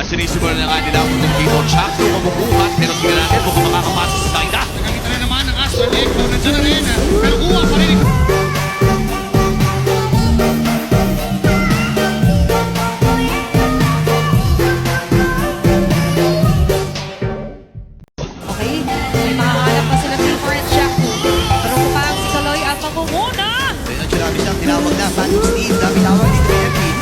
sinisimulan na nga nila ang mundo dito. Chakto mabubuhat, pero tingnan natin kung makakapasa sa Kaida. Nakita na naman ang Aston Echo. Nandiyan na rin. Pero kuha pa rin. Okay, may mahahanap pa sila Silver at Shaku. Pero pa ang si Kaloy ang mangunguna. Ayun ang sinabi siyang tinawag na Phantom Steve. Dami tawag dito kay Edwin.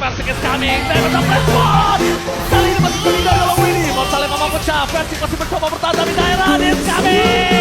Persik is coming, pero sa press spot! Dali naman sa dalawang Willie. Monsalve mamamot siya. Persik masih bersama bertahan dari daerah. It's coming!